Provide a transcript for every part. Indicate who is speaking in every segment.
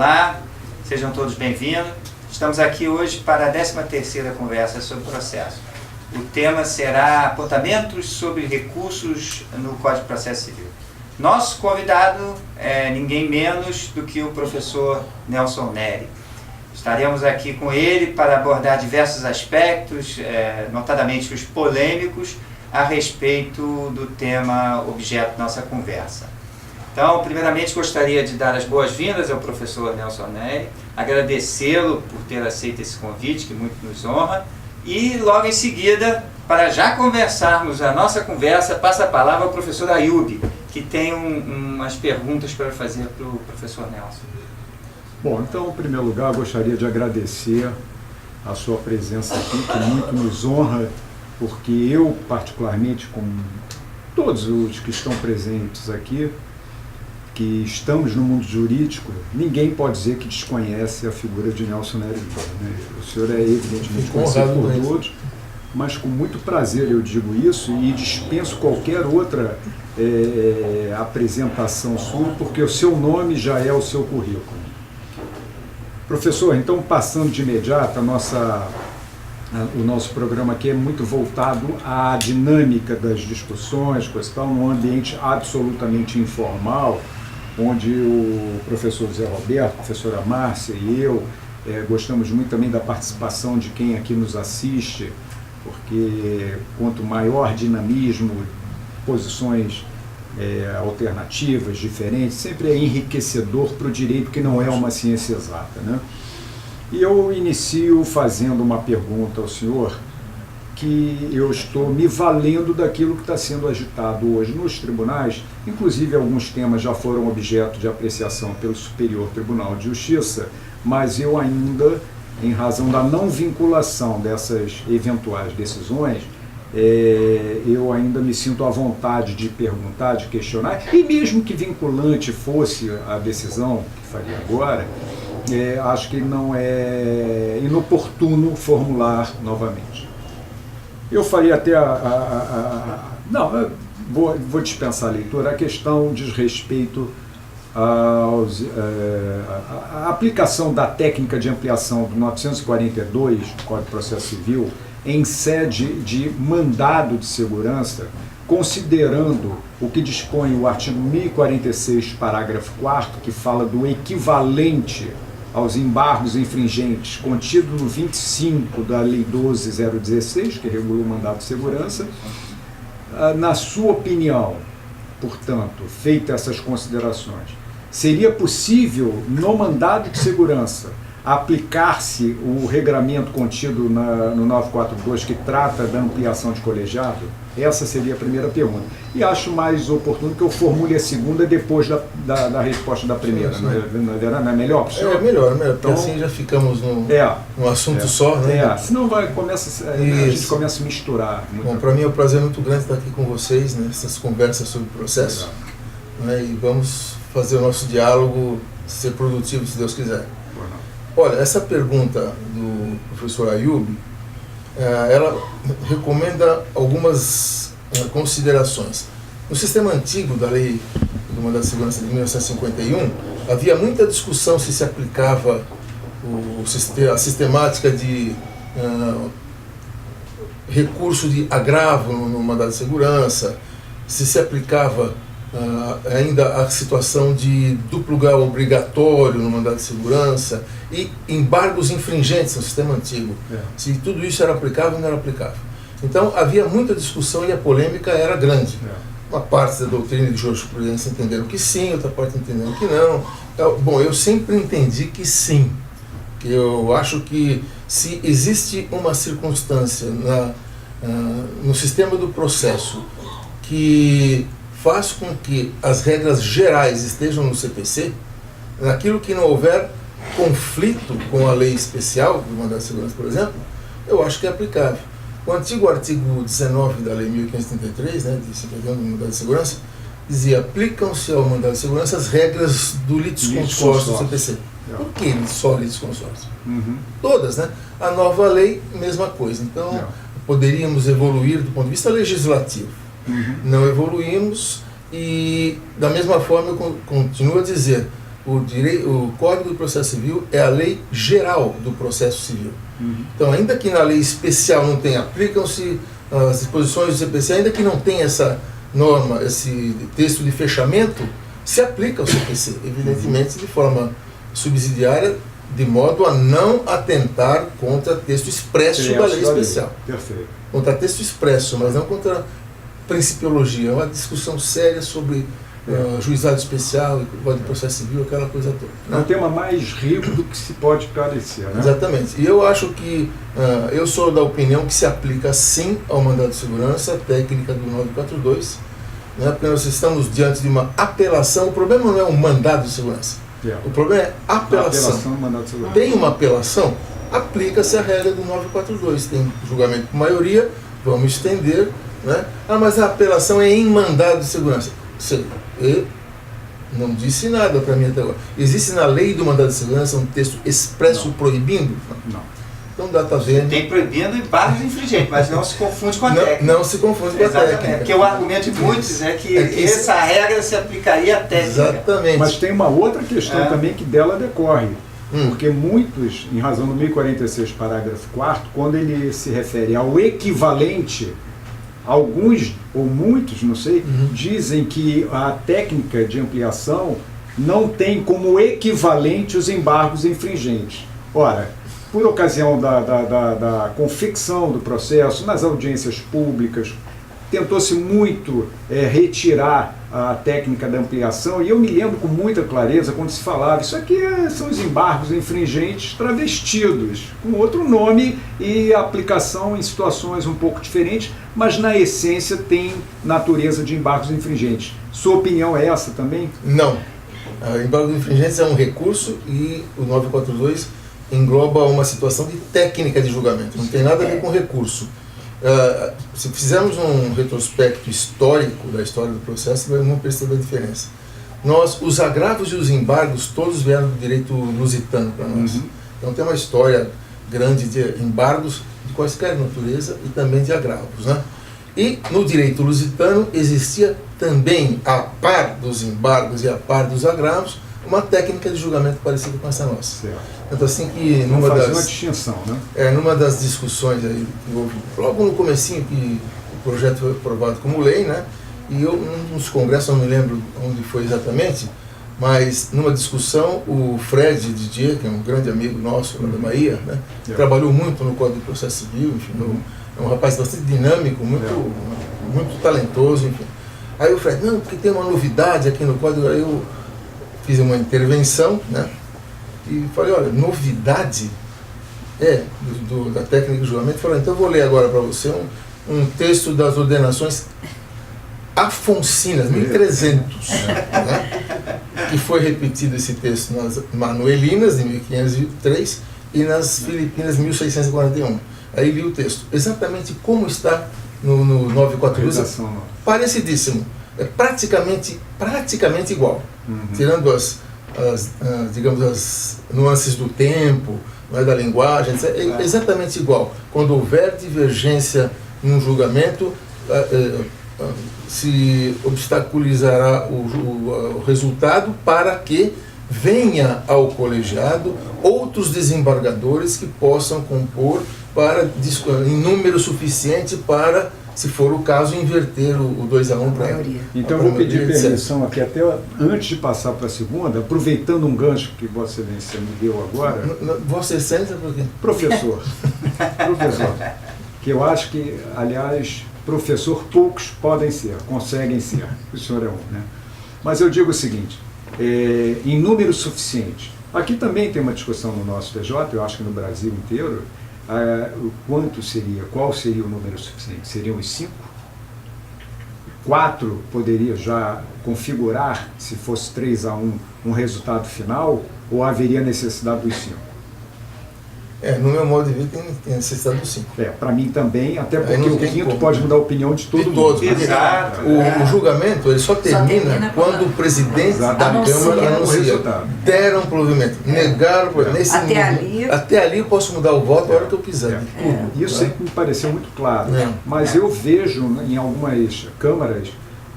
Speaker 1: Olá, sejam todos bem-vindos. Estamos aqui hoje para a 13ª conversa sobre processo. O tema será apontamentos sobre recursos no Código de Processo Civil. Nosso convidado é ninguém menos do que o professor Nelson Neri. Estaremos aqui com ele para abordar diversos aspectos, notadamente os polêmicos, a respeito do tema objeto da nossa conversa. Então, primeiramente, gostaria de dar as boas-vindas ao professor Nelson Neri, agradecê-lo por ter aceito esse convite, que muito nos honra, e logo em seguida, para já conversarmos a nossa conversa, passa a palavra ao professor Ayub, que tem umas perguntas para fazer para o professor Nelson.
Speaker 2: Bom, então, em primeiro lugar, gostaria de agradecer a sua presença aqui, que muito nos honra, porque eu, particularmente, com todos os que estão presentes aqui, que estamos no mundo jurídico, ninguém pode dizer que desconhece a figura de Nelson Neri, né? O senhor é evidentemente conhecido por todos, mas com muito prazer eu digo isso e dispenso qualquer outra apresentação sua, porque o seu nome já é o seu currículo. Professor, então, passando de imediato, o nosso programa aqui é muito voltado à dinâmica das discussões, num ambiente absolutamente informal, onde o professor Zé Roberto, a professora Márcia e eu gostamos muito também da participação de quem aqui nos assiste, porque quanto maior dinamismo, posições alternativas, diferentes, sempre é enriquecedor para o direito, que não é uma ciência exata, né? E eu inicio fazendo uma pergunta ao senhor, que eu estou me valendo daquilo que está sendo agitado hoje nos tribunais, inclusive alguns temas já foram objeto de apreciação pelo Superior Tribunal de Justiça, mas eu ainda, em razão da não vinculação dessas eventuais decisões, eu ainda me sinto à vontade de perguntar, de questionar, e mesmo que vinculante fosse a decisão que faria agora, acho que não é inoportuno formular novamente. Eu faria até não, vou dispensar a leitura. A questão diz respeito à aplicação da técnica de ampliação do 942 do Código de Processo Civil em sede de mandado de segurança, considerando o que dispõe o artigo 1046, parágrafo 4º, que fala do equivalente aos embargos infringentes contido no 25 da Lei 12.016, que regula o mandado de segurança. Na sua opinião, portanto, feitas essas considerações, seria possível, no mandado de segurança, aplicar-se o regramento contido no 942, que trata da ampliação de colegiado? Essa seria a primeira pergunta. E acho mais oportuno que eu formule a segunda depois da resposta da primeira. Sim, sim. Não é melhor, professor?
Speaker 3: É melhor, então, assim já ficamos num assunto só, né?
Speaker 2: Senão a gente começa a misturar.
Speaker 3: Bom, para mim é um prazer muito grande estar aqui com vocês, nessas conversas sobre o processo. Né, e vamos fazer o nosso diálogo ser produtivo, se Deus quiser. Olha, essa pergunta do professor Ayub, ela recomenda algumas considerações. No sistema antigo da Lei do Mandado de Segurança de 1951, havia muita discussão se aplicava a sistemática de recurso de agravo no mandado de segurança, se aplicava ainda a situação de duplo grau obrigatório no mandado de segurança e embargos infringentes no sistema antigo. Se tudo isso era aplicável ou não era aplicável. Então havia muita discussão e a polêmica era grande. Uma parte da doutrina de jurisprudência entenderam que sim, outra parte entenderam que não. Então, bom, eu sempre entendi que sim. Que eu acho que se existe uma circunstância no sistema do processo que faz com que as regras gerais estejam no CPC, naquilo que não houver conflito com a lei especial do mandado de segurança, por exemplo, eu acho que é aplicável. O antigo artigo 19 da Lei 1533, né, de 51 do mandado de segurança, dizia: aplicam-se ao mandado de segurança as regras do litisconsórcio do CPC. Por que só litisconsórcio? Todas, né? A nova lei, mesma coisa. Então, poderíamos evoluir do ponto de vista legislativo. Não evoluímos e, da mesma forma, eu continuo a dizer, o Código do Processo Civil é a lei geral do processo civil. Então, ainda que na lei especial não tenha, aplicam-se as disposições do CPC, ainda que não tenha essa norma, esse texto de fechamento, se aplica ao CPC, evidentemente de forma subsidiária, de modo a não atentar contra texto expresso da lei especial.
Speaker 2: Perfeito.
Speaker 3: Contra texto expresso, mas não contra principiologia. É uma discussão séria sobre juizado especial, Código de Processo Civil, aquela coisa toda.
Speaker 2: É um tema mais rico do que se pode parecer, né?
Speaker 3: Exatamente. E eu acho que, eu sou da opinião que se aplica sim ao mandado de segurança, a técnica do 942, né, porque nós estamos diante de uma apelação. O problema não é um mandado de segurança. O problema é apelação.
Speaker 2: Mandado de segurança.
Speaker 3: Tem uma apelação, aplica-se a regra do 942. Tem julgamento por maioria, vamos estender, né? Mas a apelação é em mandado de segurança. Eu não disse nada para mim até agora. Existe na lei do mandado de segurança um texto expresso proibindo?
Speaker 2: Não.
Speaker 3: Então dá tá vendo.
Speaker 1: Tem proibindo embargos infringentes, mas não se confunde com a técnica.
Speaker 3: Não se confunde com a técnica.
Speaker 1: Porque o argumento de muitos é que essa regra se aplicaria à técnica.
Speaker 3: Exatamente.
Speaker 2: Mas tem uma outra questão também que dela decorre. Porque muitos, em razão do 1046, parágrafo 4º, quando ele se refere ao equivalente, alguns ou muitos, não sei, dizem que a técnica de ampliação não tem como equivalente os embargos infringentes. Ora, por ocasião da confecção do processo, nas audiências públicas, tentou-se muito retirar a técnica da ampliação, e eu me lembro com muita clareza quando se falava, isso aqui são os embargos infringentes travestidos, com outro nome e aplicação em situações um pouco diferentes, mas na essência tem natureza de embargos infringentes. Sua opinião é essa também?
Speaker 3: Não. Embargos infringentes é um recurso e o 942 engloba uma situação de técnica de julgamento, não tem nada a ver com recurso. Se fizermos um retrospecto histórico da história do processo, vamos perceber a diferença. Os agravos e os embargos todos vieram do direito lusitano para nós. Então tem uma história grande de embargos de quaisquer natureza e também de agravos, né? E no direito lusitano existia também, a par dos embargos e a par dos agravos, uma técnica de julgamento parecida com essa nossa. Então, assim que
Speaker 2: numa uma distinção, né?
Speaker 3: Numa das discussões aí, logo no comecinho que o projeto foi aprovado como lei, né? E eu, num dos congressos, não me lembro onde foi exatamente, mas numa discussão, o Fred Didier, que é um grande amigo nosso lá da Bahia, né? Trabalhou muito no Código de Processo Civil, enfim, é um rapaz bastante dinâmico, muito talentoso, enfim. Aí o Fred, não, porque tem uma novidade aqui no Código, aí eu fiz uma intervenção, né? E falei, olha, novidade da técnica de julgamento. Falei, então eu vou ler agora para você um texto das ordenações afonsinas, 1300, né? Que foi repetido esse texto nas Manuelinas, de 1503, e nas Filipinas, de 1641. Aí li o texto, exatamente como está no 942, parecidíssimo, é praticamente igual, tirando digamos, as nuances do tempo, da linguagem, é exatamente igual. Quando houver divergência num julgamento, se obstaculizará o resultado para que venha ao colegiado outros desembargadores que possam compor em número suficiente para, se for o caso, inverter o 2-1 para a maioria.
Speaker 2: Então eu vou pedir permissão aqui, até antes de passar para a segunda, aproveitando um gancho que Vossa Excelência me deu agora.
Speaker 3: Vossa Excelência por quê?
Speaker 2: Professor. Professor. Que eu acho que, aliás, professor poucos podem ser, conseguem ser. O senhor é um, né? Mas eu digo o seguinte, em número suficiente. Aqui também tem uma discussão no nosso TJ, eu acho que no Brasil inteiro, qual seria o número suficiente? Seriam os 5? 4 poderia já configurar, se fosse 3-1, um resultado final, ou haveria necessidade dos 5?
Speaker 3: No meu modo de ver, tem necessidade dos 5.
Speaker 2: Para mim também, até porque o quinto pode mudar a opinião de todo mundo.
Speaker 1: Exato.
Speaker 3: O julgamento ele só termina quando o presidente da Câmara anuncia. Deram provimento, negaram nesse até ali eu posso mudar o voto a hora que eu quiser. Tudo.
Speaker 2: Isso sempre me pareceu muito claro. Mas eu vejo em algumas câmaras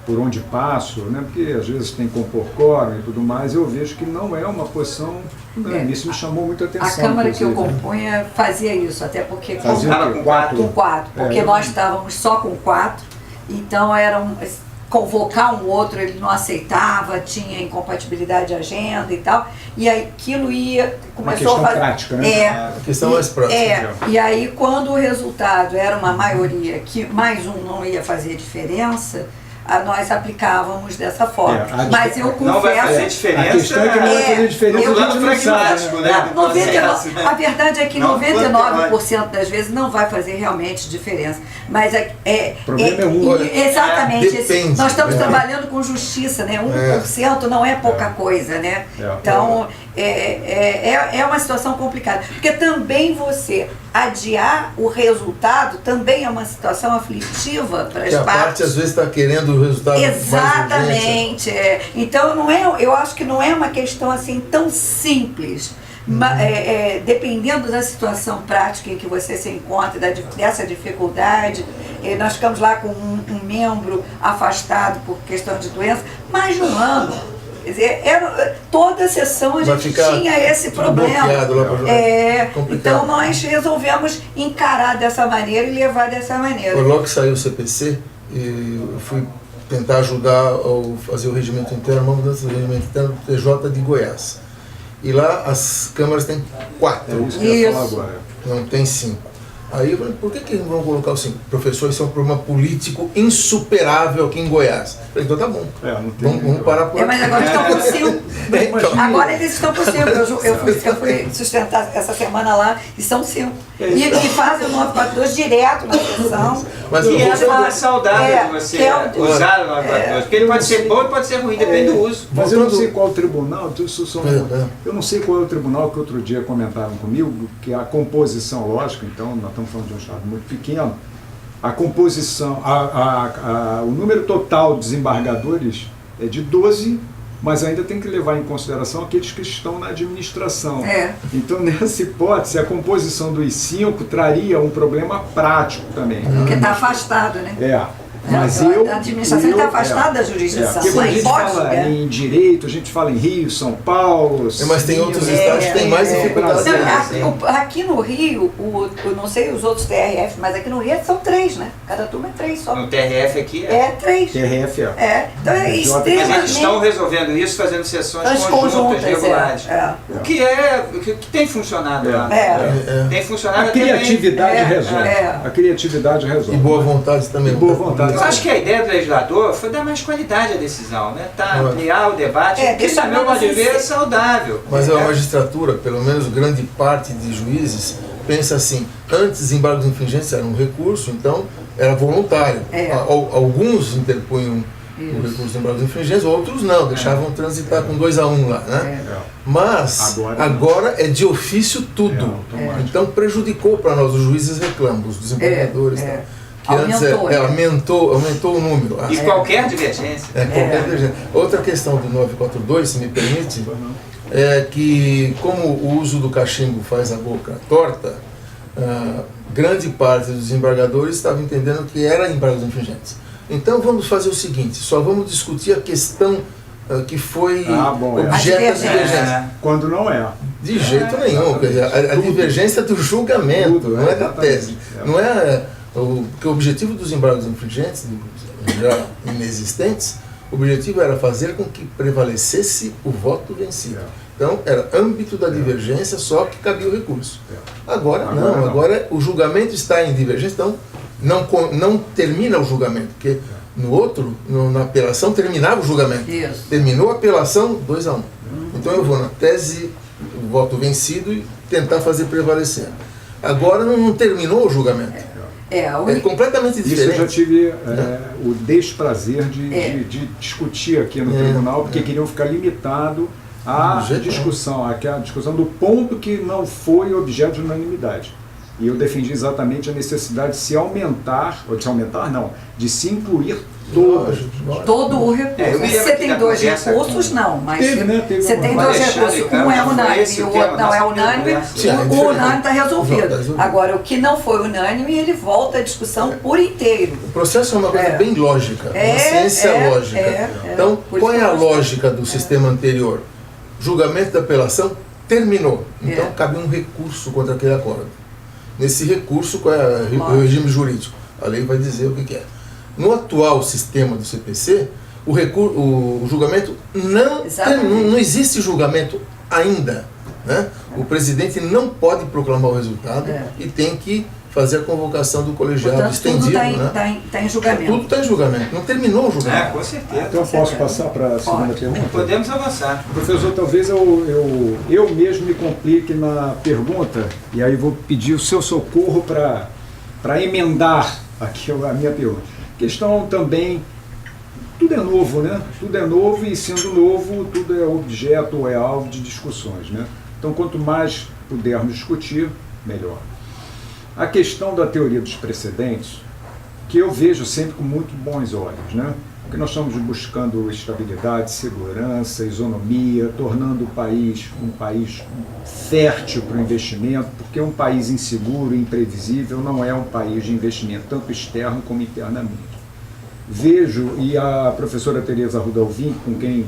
Speaker 2: por onde passo, né? Porque às vezes tem que compor quórum e tudo mais, eu vejo que não é uma posição unânime. Isso me chamou muita atenção.
Speaker 4: A Câmara que eu
Speaker 2: inclusive.
Speaker 4: compunha fazia isso, até porque
Speaker 2: Fazia
Speaker 1: Tava
Speaker 2: o quê?
Speaker 1: com
Speaker 4: com 4, porque nós estávamos só com 4, então convocar um outro, ele não aceitava, tinha incompatibilidade de agenda e tal, e aí aquilo começou a fazer...
Speaker 2: prática, né?
Speaker 3: A questão mais prática.
Speaker 4: E aí quando o resultado era uma maioria que mais um não ia fazer diferença, nós aplicávamos dessa forma. Mas eu confesso...
Speaker 1: Não vai fazer diferença.
Speaker 2: A questão é que não vai fazer diferença,
Speaker 4: eu
Speaker 2: a gente não sabe, né?
Speaker 4: 99, a verdade é que 99% das vezes não vai fazer realmente diferença. Mas
Speaker 2: o problema é um.
Speaker 4: Exatamente.
Speaker 3: Depende,
Speaker 4: nós estamos
Speaker 3: né?
Speaker 4: trabalhando com justiça, né? 1% não é pouca coisa, né? Então, é uma situação complicada. Porque também você adiar o resultado também é uma situação aflitiva para as
Speaker 3: Que a
Speaker 4: partes.
Speaker 3: parte às vezes está querendo o resultado mais urgente.
Speaker 4: Exatamente. Então eu acho que não é uma questão assim tão simples. Dependendo da situação prática em que você se encontra, dessa dificuldade, nós ficamos lá com um membro afastado por questão de doença, mais de um ano. Quer dizer, toda a sessão a gente tinha esse problema. Então nós resolvemos encarar dessa maneira e levar dessa maneira.
Speaker 3: Logo que saiu o CPC, eu fui tentar ajudar a fazer o regimento interno, uma mudança do regimento interno do TJ de Goiás. E lá as câmaras têm 4.
Speaker 2: É isso que eu ia falar agora.
Speaker 3: Não tem 5. Aí eu falei, por que não vão colocar o 5? Professor, isso é um problema político insuperável aqui em Goiás. Eu falei, então tá bom.
Speaker 2: Não tem
Speaker 3: Vamos parar por aqui.
Speaker 4: Mas agora estão por 5.
Speaker 3: Então,
Speaker 4: Agora eles estão por 5. Eu fui sustentar essa semana lá e são 5. E fazem o 942 direto na sessão.
Speaker 3: Mas
Speaker 1: E essa é uma saudável de você usar o 942. Porque ele pode ser bom e pode ser ruim, depende do uso.
Speaker 2: Mas eu não sei qual tribunal, eu não sei qual é o tribunal que outro dia comentaram comigo, que a composição, lógico, então nós estamos falando de um estado muito pequeno, a composição, o número total de desembargadores é de 12, mas ainda tem que levar em consideração aqueles que estão na administração. Então, nessa hipótese, a composição dos 5 traria um problema prático também.
Speaker 4: Porque está afastado, né?
Speaker 2: Mas
Speaker 4: a administração está afastada da jurisdição.
Speaker 2: Porque quando a gente fala em direito, a gente fala em Rio, São Paulo...
Speaker 3: Mas tem outros estados que têm mais dificuldade.
Speaker 4: Aqui no Rio, eu não sei os outros TRF, mas aqui no Rio são 3, né? Cada turma é 3 só.
Speaker 1: No TRF aqui
Speaker 4: 3.
Speaker 2: TRF
Speaker 4: Então é extremamente...
Speaker 1: Mas eles estão resolvendo isso, fazendo sessões conjuntas, regulares. O que tem funcionado lá. Tem funcionado.
Speaker 2: A criatividade resolve. A criatividade resolve.
Speaker 3: E boa vontade também.
Speaker 2: Boa vontade.
Speaker 1: Eu acho que a ideia do legislador foi dar mais qualidade à decisão, né? Ampliar o debate, que, do meu modo de ver, é saudável.
Speaker 3: Mas a magistratura, pelo menos grande parte de juízes, pensa assim, antes desembargos infringentes eram um recurso, então era voluntário. Alguns interpunham o recurso de desembargos infringentes, outros não, deixavam transitar com 2-1 lá, né? Mas agora é de ofício tudo. Então prejudicou para nós, os juízes reclamam, os desembargadores. Que aumentou o número.
Speaker 1: E qualquer divergência.
Speaker 3: Qualquer divergência. Outra questão do 942, se me permite, é que como o uso do cachimbo faz a boca torta, grande parte dos desembargadores estava entendendo que era embargos infringentes. Então vamos fazer o seguinte, só vamos discutir a questão que foi objeto da divergência.
Speaker 2: Quando não é.
Speaker 3: De jeito nenhum. Quer dizer, a divergência do julgamento, não é da tese. Não é... Porque o objetivo dos embargos infringentes, já inexistentes, o objetivo era fazer com que prevalecesse o voto vencido. Então, era âmbito da divergência, só que cabia o recurso. Agora não, agora o julgamento está em divergência, então não termina o julgamento, porque no outro, na apelação, terminava o julgamento. Terminou a apelação, 2-1. Então eu vou na tese, o voto vencido e tentar fazer prevalecer. Agora não terminou o julgamento. É completamente diferente.
Speaker 2: Isso eu já tive o desprazer de discutir aqui no tribunal, porque queriam ficar limitado à discussão, a discussão do ponto que não foi objeto de unanimidade. E eu defendi exatamente a necessidade de se aumentar, ou de se aumentar não, de se incluir todos.
Speaker 4: Todo o recurso.
Speaker 1: eu me lembro
Speaker 4: Você
Speaker 1: que
Speaker 4: tem
Speaker 1: na
Speaker 4: 2
Speaker 1: conversa
Speaker 4: recursos,
Speaker 1: com-
Speaker 4: não, mas
Speaker 2: Teve, né? Teve
Speaker 4: você
Speaker 2: uma-
Speaker 4: tem
Speaker 1: com
Speaker 4: 2
Speaker 1: Alexandre
Speaker 4: recursos,
Speaker 1: Campos,
Speaker 4: um é
Speaker 1: foi
Speaker 4: unânime
Speaker 1: esse
Speaker 4: e
Speaker 1: o
Speaker 4: o
Speaker 1: tema
Speaker 4: outro não
Speaker 1: da
Speaker 4: é
Speaker 1: nossa
Speaker 4: unânime.
Speaker 1: conversa.
Speaker 3: Sim,
Speaker 4: O unânime está
Speaker 3: Não,
Speaker 4: resolvido.
Speaker 3: tá resolvido.
Speaker 4: Agora, o que não foi unânime, ele volta à discussão por inteiro.
Speaker 3: O processo é uma coisa
Speaker 4: É.
Speaker 3: bem lógica, uma
Speaker 4: É,
Speaker 3: ciência
Speaker 4: é,
Speaker 3: lógica.
Speaker 4: é.
Speaker 3: Então,
Speaker 4: Por
Speaker 3: qual
Speaker 4: isso
Speaker 3: é
Speaker 4: que
Speaker 3: a
Speaker 4: eu gosto.
Speaker 3: lógica do sistema anterior? Julgamento da apelação terminou. Então,
Speaker 4: É.
Speaker 3: cabe um recurso contra aquele acordo. Nesse recurso, qual é o
Speaker 4: Lógico.
Speaker 3: regime jurídico? A lei vai dizer o que é. No atual sistema do CPC, o julgamento
Speaker 4: Exatamente.
Speaker 3: não existe julgamento ainda. Né? O presidente não pode proclamar o resultado
Speaker 4: É.
Speaker 3: e tem que fazer a convocação do colegiado
Speaker 4: Portanto, tudo
Speaker 3: estendido.
Speaker 4: está em,
Speaker 3: Né?
Speaker 4: tá em julgamento.
Speaker 3: Tudo está em julgamento. Não terminou o julgamento.
Speaker 1: Com certeza.
Speaker 2: Então eu posso passar para a segunda
Speaker 4: Pode.
Speaker 2: pergunta?
Speaker 1: Podemos avançar.
Speaker 2: Professor, talvez eu mesmo me complique na pergunta, e aí vou pedir o seu socorro para emendar aqui a minha pergunta. Questão também, tudo é novo, né? Tudo é novo e sendo novo, tudo é objeto ou é alvo de discussões, né? Então, quanto mais pudermos discutir, melhor. A questão da teoria dos precedentes, que eu vejo sempre com muito bons olhos, né? Porque nós estamos buscando estabilidade, segurança, isonomia, tornando o país um país fértil para o investimento, porque um país inseguro e imprevisível não é um país de investimento, tanto externo como internamente. Vejo, e a professora Tereza Rudalvin, com quem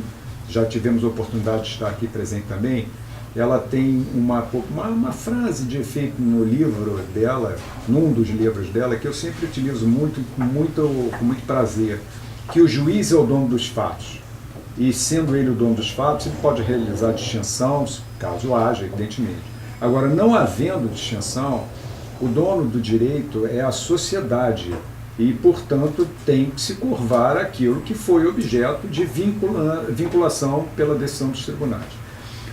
Speaker 2: já tivemos a oportunidade de estar aqui presente também, ela tem uma frase de efeito no livro dela, num dos livros dela, que eu sempre utilizo com muito prazer, que o juiz é o dono dos fatos. E sendo ele o dono dos fatos, ele pode realizar distinção, caso haja, evidentemente. Agora, não havendo distinção, o dono do direito é a sociedade e, portanto, tem que se curvar aquilo que foi objeto de vinculação pela decisão dos tribunais.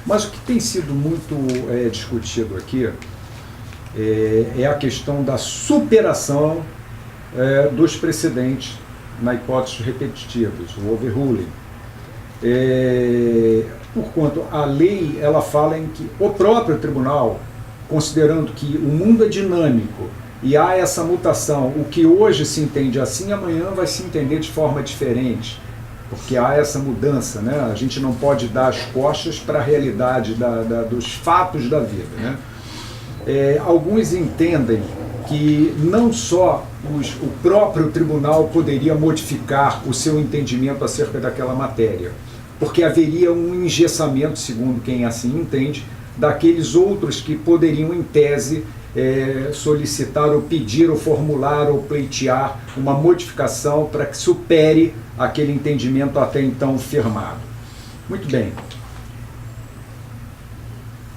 Speaker 2: Mas o que tem sido muito discutido aqui é a questão da superação dos precedentes na hipótese repetitivas, o overruling. Porquanto a lei ela fala em que o próprio tribunal, considerando que o mundo é dinâmico e há essa mutação, o que hoje se entende assim, amanhã vai se entender de forma diferente, porque há essa mudança, né? A gente não pode dar as costas para a realidade dos fatos da vida, né? Alguns entendem que não só o próprio tribunal poderia modificar o seu entendimento acerca daquela matéria, porque haveria um engessamento, segundo quem assim entende, daqueles outros que poderiam, em tese, solicitar ou pedir ou formular ou pleitear uma modificação para que supere aquele entendimento até então firmado. Muito bem.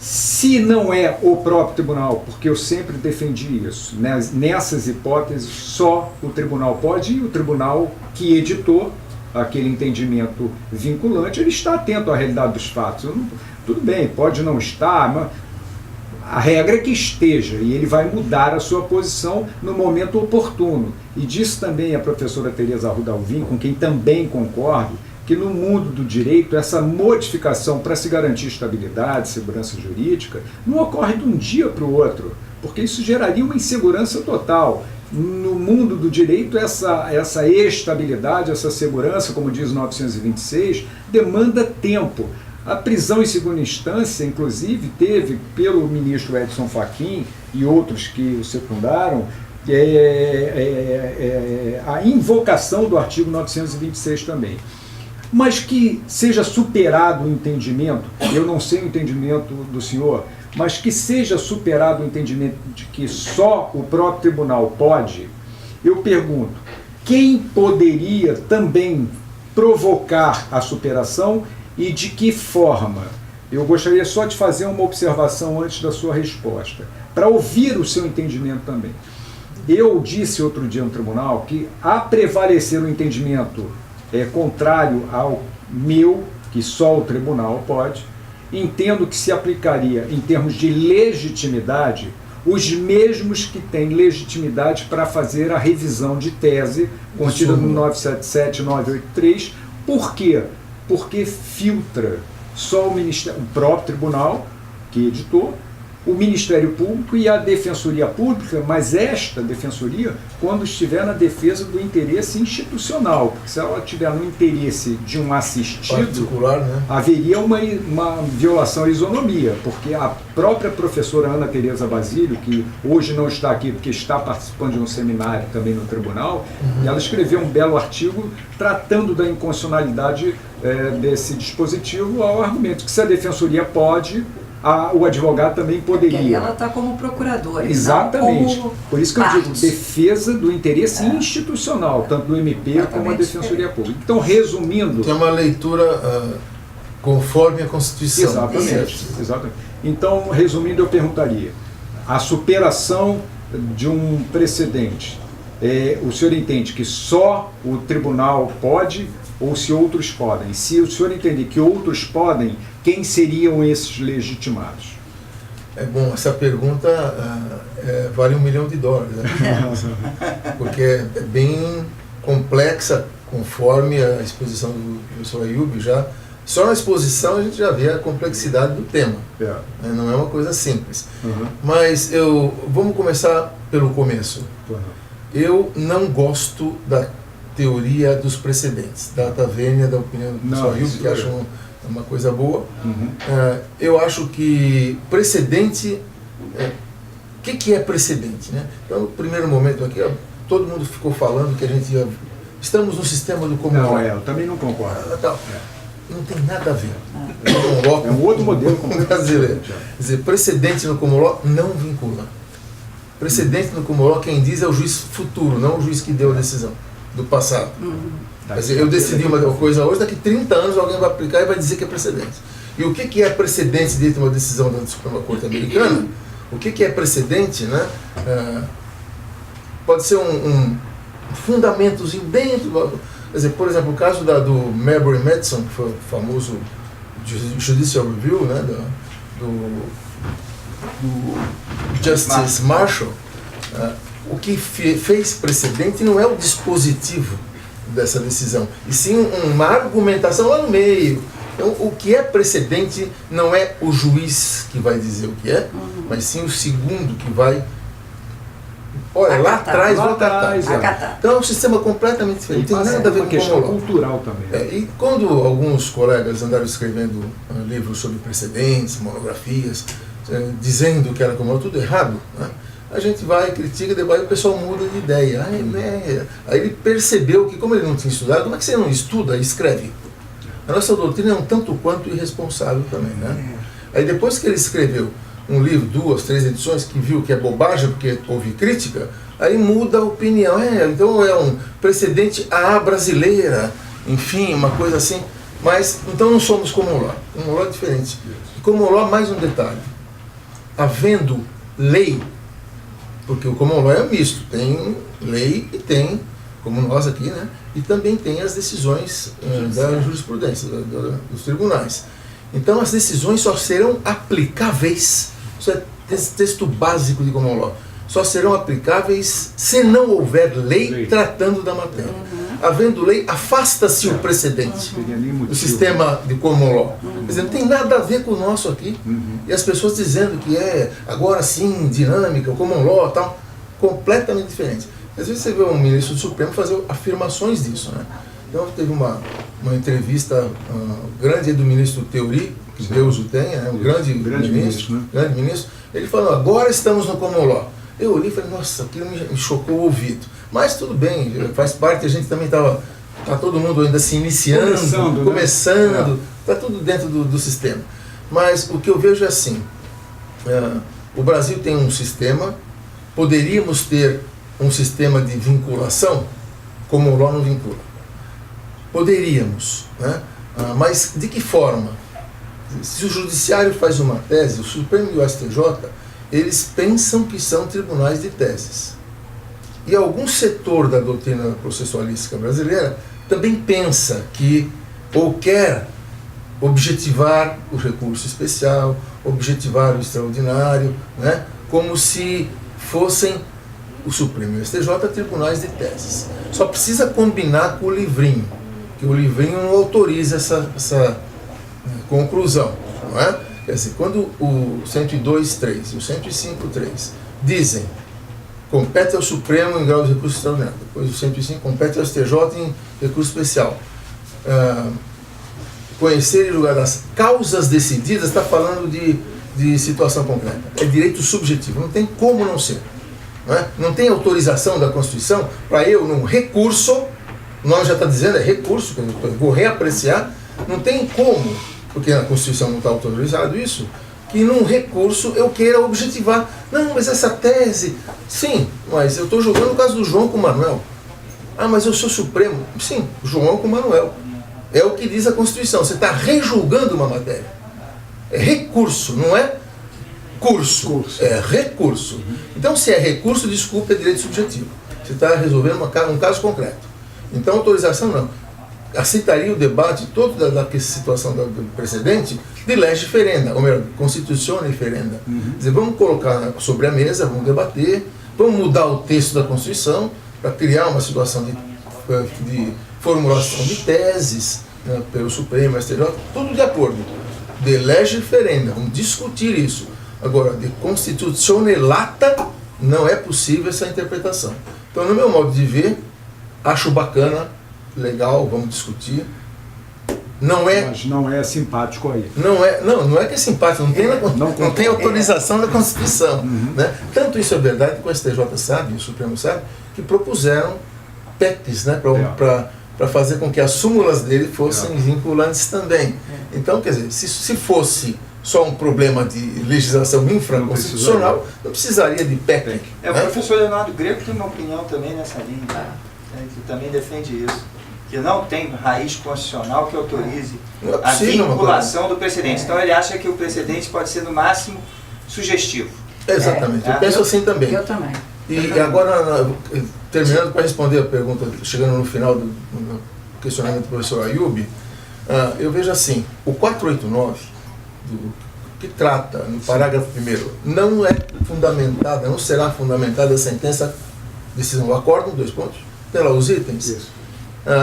Speaker 2: Se não é o próprio tribunal, porque eu sempre defendi isso, nessas hipóteses só o tribunal pode, e o tribunal que editou aquele entendimento vinculante, ele está atento à realidade dos fatos. Tudo bem, pode não estar, mas a regra é que esteja, e ele vai mudar a sua posição no momento oportuno. E disse também a professora Tereza Rudalvin, com quem também concordo, que no mundo do direito essa modificação para se garantir estabilidade, segurança jurídica, não ocorre de um dia para o outro, porque isso geraria uma insegurança total. No mundo do direito, essa estabilidade, essa segurança, como diz o 926, demanda tempo. A prisão em segunda instância, inclusive, teve, pelo ministro Edson Fachin e outros que o secundaram, a invocação do artigo 926 também. Mas que seja superado o entendimento, eu não sei o entendimento do senhor, mas que seja superado o entendimento de que só o próprio tribunal pode, eu pergunto, quem poderia também provocar a superação e de que forma? Eu gostaria só de fazer uma observação antes da sua resposta, para ouvir o seu entendimento também. Eu disse outro dia no tribunal que, a prevalecer o entendimento contrário ao meu, que só o tribunal pode, entendo que se aplicaria, em termos de legitimidade, os mesmos que têm legitimidade para fazer a revisão de tese contida no 977 e 983. Por quê? Porque filtra só o próprio tribunal, que editou, o Ministério Público e a Defensoria Pública, mas esta Defensoria, quando estiver na defesa do interesse institucional, porque se ela tiver no interesse de um assistido,
Speaker 3: particular, né?
Speaker 2: haveria uma violação à isonomia, porque a própria professora Ana Tereza Basílio, que hoje não está aqui porque está participando de um seminário também no tribunal, e ela escreveu um belo artigo tratando da inconstitucionalidade desse dispositivo ao argumento que se a Defensoria pode, o advogado também poderia.
Speaker 4: E ela está como procuradora.
Speaker 2: Exatamente.
Speaker 4: Como
Speaker 2: por isso que
Speaker 4: parte.
Speaker 2: eu digo, defesa do interesse institucional, tanto do MP como a Defensoria Pública. Então, resumindo...
Speaker 3: Tem uma leitura conforme a Constituição.
Speaker 2: Exatamente. Então, resumindo, eu perguntaria, a superação de um precedente, o senhor entende que só o tribunal pode ou se outros podem? Se o senhor entender que outros podem, quem seriam esses legitimados?
Speaker 3: Bom, essa pergunta vale $1 milhão, né? Porque é bem complexa, conforme a exposição do professor Ayub já. Só na exposição a gente já vê a complexidade do tema. Não é uma coisa simples. Mas vamos começar pelo começo. Eu não gosto da teoria dos precedentes, data vênia da opinião do professor Ayub, que acho uma coisa boa. Eu acho que precedente... O que é precedente, né? Então, no primeiro momento aqui, todo mundo ficou falando que a gente estamos no sistema do common law.
Speaker 2: Eu também não concordo.
Speaker 3: Não tem nada a ver.
Speaker 2: É um outro modelo
Speaker 3: brasileiro. Quer dizer, precedente no common law não vincula. Precedente no common law, quem diz é o juiz futuro, não o juiz que deu a decisão do passado. Quer dizer, eu decidi uma coisa hoje, daqui 30 anos alguém vai aplicar e vai dizer que é precedente. E o que é precedente dentro de uma decisão da Suprema Corte Americana? O que é precedente, né? Pode ser um fundamentozinho dentro do... Quer dizer, por exemplo, o caso do Marbury Madison, que foi o famoso Judicial Review, né? do Justice Marshall, o que fez precedente não é o dispositivo dessa decisão, e sim uma argumentação lá no meio. Então, o que é precedente não é o juiz que vai dizer o que é, mas sim o segundo que vai... Olha, lá atrás, vou acatar. Então é um sistema completamente diferente, não tem nada a ver com
Speaker 2: questão cultural também.
Speaker 3: E quando alguns colegas andaram escrevendo livros sobre precedentes, monografias, dizendo que era como tudo errado, né? A gente vai, critica, depois o pessoal muda de ideia. Aí ele percebeu que, como ele não tinha estudado, como é que você não estuda e escreve? A nossa doutrina é um tanto quanto irresponsável também, né? Aí depois que ele escreveu um livro, 2, 3 edições, que viu que é bobagem porque houve crítica, aí muda a opinião. Então é um precedente brasileira, enfim, uma coisa assim. Mas, então não somos common law. Common law é diferente. E common law, mais um detalhe. Havendo lei, porque o common law é misto, tem lei e tem, como nós aqui, né? E também tem as decisões da jurisprudência, dos tribunais. Então as decisões só serão aplicáveis, isso é texto básico de common law, só serão aplicáveis se não houver lei tratando da matéria. Havendo lei, afasta-se o precedente do sistema de common law. Quer dizer, não tem nada a ver com o nosso aqui. E as pessoas dizendo que agora sim, dinâmica, o common law, tal, completamente diferente. Às vezes você vê um ministro do Supremo fazer afirmações disso, né? Então teve uma entrevista grande do ministro Teori, que Deus o tenha, um grande ministro, né? Grande ministro. Ele falou, agora estamos no common law. Eu olhei e falei, nossa, aquilo me chocou o ouvido. Mas tudo bem, faz parte, a gente também está todo mundo ainda se iniciando, começando, está tudo dentro do sistema. Mas o que eu vejo é assim, o Brasil tem um sistema, poderíamos ter um sistema de vinculação, como o law não vincula. Poderíamos, né? Mas de que forma? Se o judiciário faz uma tese, o Supremo e o STJ, eles pensam que são tribunais de teses. E algum setor da doutrina processualística brasileira também pensa que, ou quer objetivar o recurso especial, objetivar o extraordinário, né? Como se fossem o Supremo e o STJ tribunais de teses. Só precisa combinar com o livrinho, que o livrinho não autoriza essa conclusão, não é? Quer dizer, quando o 102.3 e o 105.3 dizem compete ao Supremo em grau de recurso extraordinário, depois o 105 compete ao STJ em recurso especial, conhecer e julgar das causas decididas, está falando de situação concreta, é direito subjetivo, não tem como não ser. Não tem autorização da Constituição para eu, num recurso, o nome já está dizendo, é recurso, que eu vou reapreciar, não tem como, porque na Constituição não está autorizado isso, que num recurso eu queira objetivar. Não, mas essa tese, sim, mas eu estou julgando o caso do João com o Manuel. Ah, mas eu sou Supremo. Sim, João com o Manuel. É o que diz a Constituição, você está rejulgando uma matéria. É recurso, não é curso. É recurso. Então, se é recurso, desculpa, é direito subjetivo. Você está resolvendo um caso concreto. Então, autorização não. Aceitaria o debate todo da situação do precedente de lege ferenda, ou melhor, constituição ferenda. Quer dizer, vamos colocar sobre a mesa, vamos debater, vamos mudar o texto da Constituição para criar uma situação de formulação de teses, né, pelo Supremo, STJ, tudo de acordo. De lege ferenda, vamos discutir isso. Agora, de constituizione lata, não é possível essa interpretação. Então, no meu modo de ver, acho bacana, legal, vamos discutir.
Speaker 2: Mas não é simpático aí.
Speaker 3: Não é que é simpático, não tem autorização da Constituição. Né? Tanto isso é verdade que o STJ sabe, o Supremo sabe, que propuseram PECs, né, para fazer com que as súmulas dele fossem vinculantes também. Então, quer dizer, se fosse só um problema de legislação infraconstitucional, não precisaria de PEC.
Speaker 1: Né? O professor Leonardo Greco tem uma opinião também nessa linha, que também defende isso, que não tem raiz constitucional que autorize a vinculação do precedente. Então ele acha que o precedente pode ser no máximo sugestivo.
Speaker 3: Exatamente, eu penso assim também.
Speaker 4: Eu também.
Speaker 3: E agora, terminando para responder a pergunta, chegando no final do questionamento do professor Ayub, eu vejo assim, o 489, que trata, no parágrafo 1º, não é fundamentada, não será fundamentada a sentença, decisão do acórdão, 2 pontos, tem lá os itens.
Speaker 2: Isso.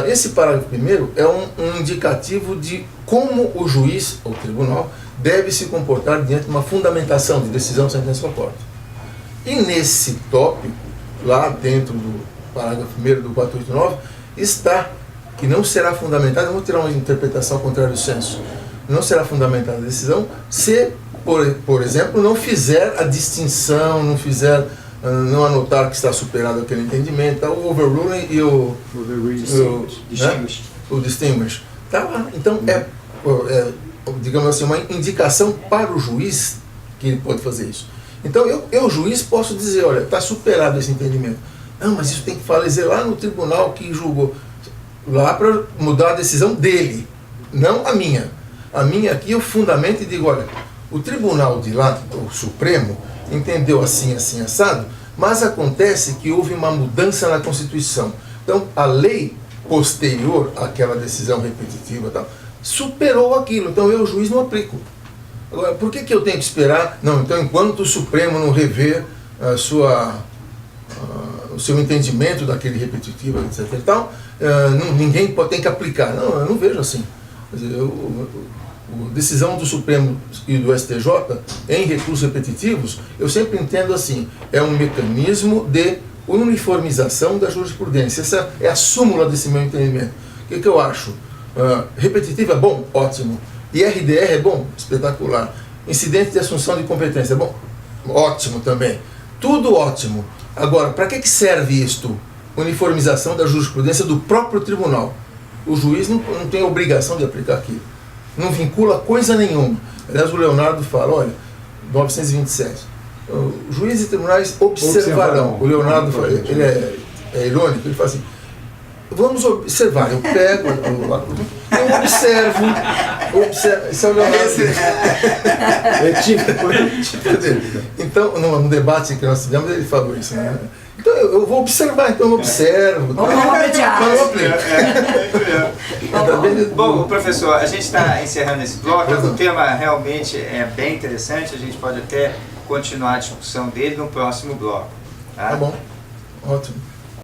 Speaker 3: Esse parágrafo 1º é um indicativo de como o juiz, ou tribunal, deve se comportar diante de uma fundamentação de decisão, sentença ou acórdão. E nesse tópico, lá dentro do parágrafo 1º do 489, está que não será fundamentada, vamos tirar uma interpretação contrária ao senso, não será fundamentada a decisão se, por exemplo, não fizer a distinção, não anotar que está superado aquele entendimento, o overruling e o distinguish. Tá lá. Então, digamos assim, uma indicação para o juiz que ele pode fazer isso. Então, eu juiz, posso dizer, olha, está superado esse entendimento. Não, mas isso tem que fazer lá no tribunal que julgou. Lá para mudar a decisão dele, não a minha. A minha aqui eu fundamento e digo, olha, o tribunal de lá, o Supremo, entendeu assim, assim, assado, mas acontece que houve uma mudança na Constituição. Então, a lei posterior àquela decisão repetitiva tal, superou aquilo. Então, eu, juiz, não aplico. Agora, por que eu tenho que esperar? Não, então, enquanto o Supremo não rever o seu entendimento daquele repetitivo, etc. e tal, ninguém tem que aplicar. Não, eu não vejo assim. Quer dizer, a decisão do Supremo e do STJ em recursos repetitivos, eu sempre entendo assim, é um mecanismo de uniformização da jurisprudência. Essa é a súmula desse meu entendimento. O que eu acho? Repetitivo é bom? Ótimo. IRDR é bom? Espetacular. Incidente de assunção de competência é bom? Ótimo também. Tudo ótimo. Agora, para que serve isto? Uniformização da jurisprudência do próprio tribunal. O juiz não tem a obrigação de aplicar aquilo. Não vincula coisa nenhuma. Aliás, o Leonardo fala, olha, 927, juízes e tribunais observarão. O Leonardo fala, ele é irônico, ele fala assim, vamos observar, eu pego, eu observo, isso é o Leonardo. Então, no debate que nós tivemos, ele falou isso, né? Então, eu vou observar, então eu observo.
Speaker 1: Bom, professor, a gente está encerrando esse bloco, o tema realmente é bem interessante, a gente pode até continuar a discussão dele no próximo bloco.
Speaker 3: Tá bom, ótimo.